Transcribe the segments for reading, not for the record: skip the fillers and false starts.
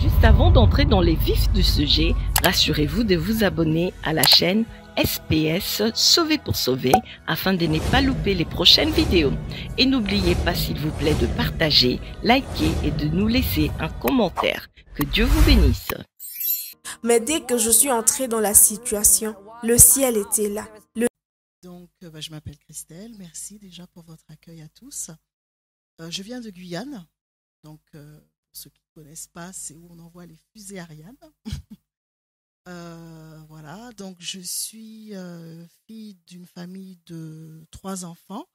Juste avant d'entrer dans les vifs du sujet, rassurez-vous de vous abonner à la chaîne SPS Sauver pour Sauver afin de ne pas louper les prochaines vidéos. Et n'oubliez pas s'il vous plaît de partager, liker et de nous laisser un commentaire. Que Dieu vous bénisse. Mais dès que je suis entrée dans la situation, le ciel était là. Donc, je m'appelle Christelle. Merci déjà pour votre accueil à tous. Je viens de Guyane. Donc, pour ceux qui ne connaissent pas, c'est où on envoie les fusées Ariane. Voilà. Donc, je suis fille d'une famille de 3 enfants.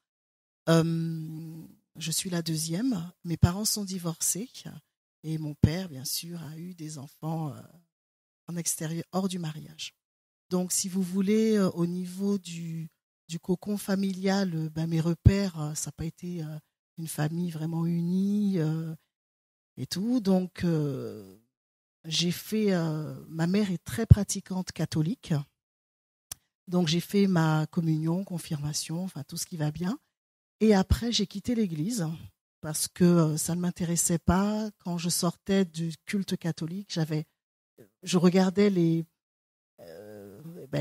Je suis la deuxième. Mes parents sont divorcés. Et mon père, bien sûr, a eu des enfants en extérieur, hors du mariage. Donc, si vous voulez, au niveau du cocon familial, mes repères, ça n'a pas été une famille vraiment unie et tout. Donc, j'ai fait... ma mère est très pratiquante catholique. Donc, j'ai fait ma communion, confirmation, enfin tout ce qui va bien. Et après, j'ai quitté l'église parce que ça ne m'intéressait pas. Quand je sortais du culte catholique, je regardais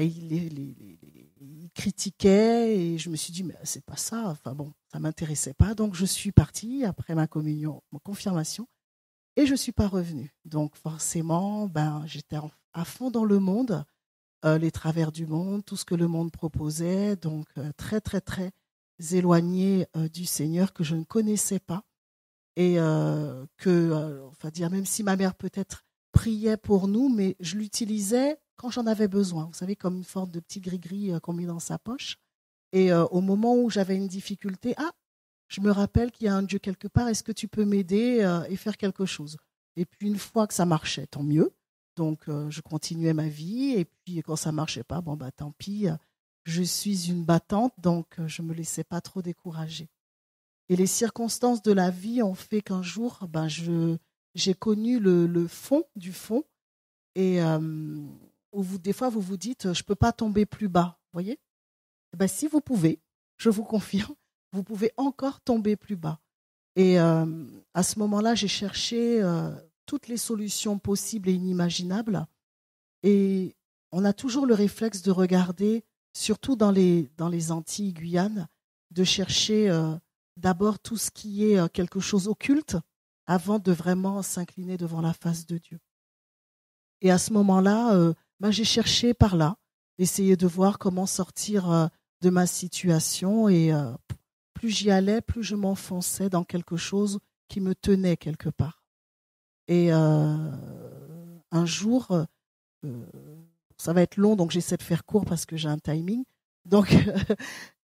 il critiquait et je me suis dit mais c'est pas ça, enfin bon, ça m'intéressait pas, donc je suis partie après ma communion, ma confirmation, et je suis pas revenue. Donc forcément, j'étais à fond dans le monde, les travers du monde, tout ce que le monde proposait, donc très très très éloignée du Seigneur que je ne connaissais pas, et même si ma mère peut-être priait pour nous, mais je l'utilisais quand j'en avais besoin. Vous savez, comme une sorte de petit gris-gris qu'on met dans sa poche. Et au moment où j'avais une difficulté, je me rappelle qu'il y a un Dieu quelque part, est-ce que tu peux m'aider et faire quelque chose? Et puis une fois que ça marchait, tant mieux. Donc je continuais ma vie, et puis quand ça marchait pas, tant pis. Je suis une battante, donc je me laissais pas trop décourager. Et les circonstances de la vie ont fait qu'un jour, j'ai connu le fond du fond, et des fois vous vous dites je peux pas tomber plus bas, voyez. Si vous pouvez, je vous confirme, vous pouvez encore tomber plus bas. Et à ce moment-là, j'ai cherché toutes les solutions possibles et inimaginables, et on a toujours le réflexe de regarder, surtout dans les Antilles, Guyane, de chercher d'abord tout ce qui est quelque chose occulte avant de vraiment s'incliner devant la face de Dieu. Et à ce moment-là, j'ai cherché par là, essayer de voir comment sortir de ma situation, et plus j'y allais, plus je m'enfonçais dans quelque chose qui me tenait quelque part. Et un jour, ça va être long, donc j'essaie de faire court parce que j'ai un timing. Donc,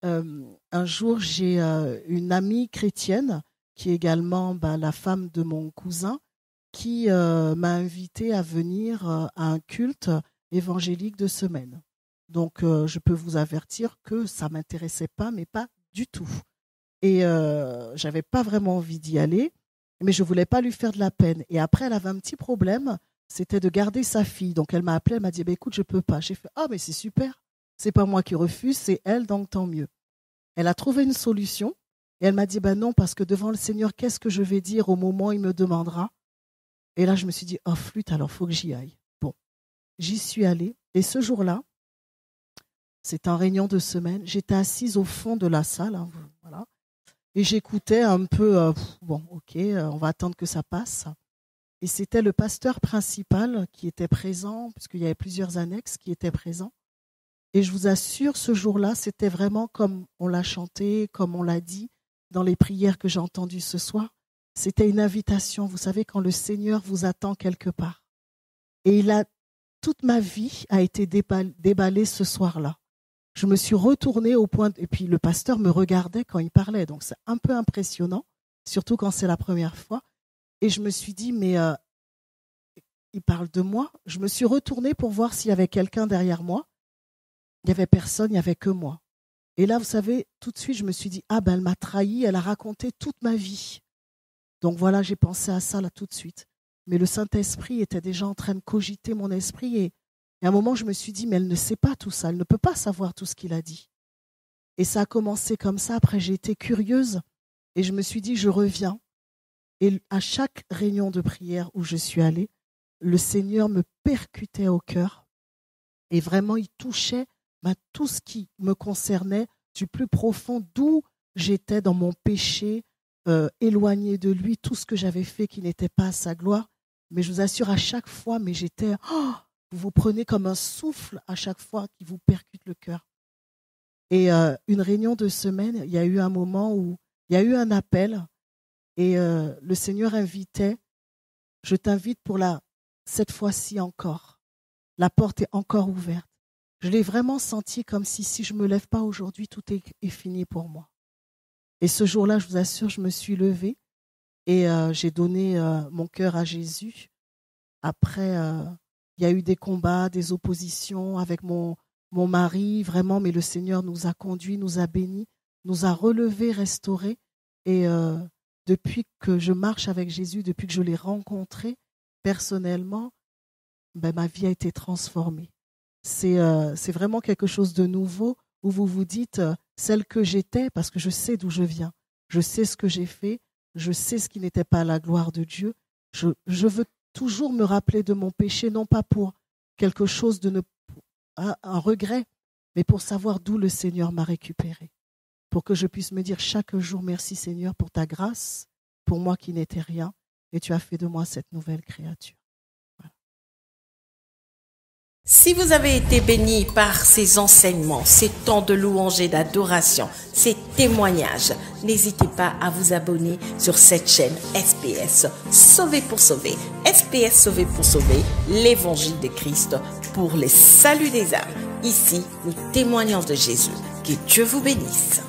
un jour, j'ai une amie chrétienne qui est également la femme de mon cousin, qui m'a invité à venir à un culte évangélique de semaine. Donc, je peux vous avertir que ça ne m'intéressait pas, mais pas du tout. Et je n'avais pas vraiment envie d'y aller, mais je ne voulais pas lui faire de la peine. Et après, elle avait un petit problème, c'était de garder sa fille. Donc, elle m'a appelé, elle m'a dit écoute, je ne peux pas. J'ai fait mais c'est super, ce n'est pas moi qui refuse, c'est elle, donc tant mieux. Elle a trouvé une solution, et elle m'a dit non, parce que devant le Seigneur, qu'est-ce que je vais dire au moment où il me demandera? Et là, je me suis dit flûte, alors il faut que j'y aille. Bon, j'y suis allée, et ce jour-là, c'était en réunion de semaine, j'étais assise au fond de la salle, voilà, et j'écoutais un peu, on va attendre que ça passe. Et c'était le pasteur principal qui était présent, puisqu'il y avait plusieurs annexes qui étaient présents. Et je vous assure, ce jour-là, c'était vraiment comme on l'a chanté, comme on l'a dit dans les prières que j'ai entendues ce soir. C'était une invitation, vous savez, quand le Seigneur vous attend quelque part. Et toute ma vie a été déballée ce soir-là. Je me suis retournée au point, et puis le pasteur me regardait quand il parlait, donc c'est un peu impressionnant, surtout quand c'est la première fois. Et je me suis dit, mais il parle de moi. Je me suis retournée pour voir s'il y avait quelqu'un derrière moi. Il n'y avait personne, il n'y avait que moi. Et là, vous savez, tout de suite, je me suis dit, elle m'a trahi, elle a raconté toute ma vie. Donc voilà, j'ai pensé à ça là tout de suite. Mais le Saint-Esprit était déjà en train de cogiter mon esprit, et à un moment, je me suis dit, mais elle ne sait pas tout ça, elle ne peut pas savoir tout ce qu'il a dit. Et ça a commencé comme ça. Après, j'ai été curieuse, et je me suis dit, je reviens. Et à chaque réunion de prière où je suis allée, le Seigneur me percutait au cœur et vraiment il touchait tout ce qui me concernait du plus profond, d'où j'étais dans mon péché, éloigné de lui, tout ce que j'avais fait qui n'était pas à sa gloire. Mais je vous assure, à chaque fois, mais j'étais, vous vous prenez comme un souffle à chaque fois qui vous percute le cœur. Et une réunion de semaine, il y a eu un moment où il y a eu un appel et le Seigneur invitait, je t'invite pour cette fois-ci encore. La porte est encore ouverte. Je l'ai vraiment senti comme si je ne me lève pas aujourd'hui, tout est fini pour moi. Et ce jour-là, je vous assure, je me suis levée et j'ai donné mon cœur à Jésus. Après, il y a eu des combats, des oppositions avec mon mari, vraiment, mais le Seigneur nous a conduits, nous a bénis, nous a relevés, restaurés. Et depuis que je marche avec Jésus, depuis que je l'ai rencontré personnellement, ma vie a été transformée. C'est vraiment quelque chose de nouveau où vous vous dites, celle que j'étais, parce que je sais d'où je viens, je sais ce que j'ai fait, je sais ce qui n'était pas la gloire de Dieu. Je veux toujours me rappeler de mon péché, non pas pour quelque chose un regret, mais pour savoir d'où le Seigneur m'a récupéré. Pour que je puisse me dire chaque jour, merci Seigneur pour ta grâce, pour moi qui n'étais rien, et tu as fait de moi cette nouvelle créature. Si vous avez été béni par ces enseignements, ces temps de louange et d'adoration, ces témoignages, n'hésitez pas à vous abonner sur cette chaîne SPS Sauvé pour sauver. SPS Sauvé pour sauver, l'évangile de Christ pour les saluts des âmes. Ici, nous témoignons de Jésus. Que Dieu vous bénisse.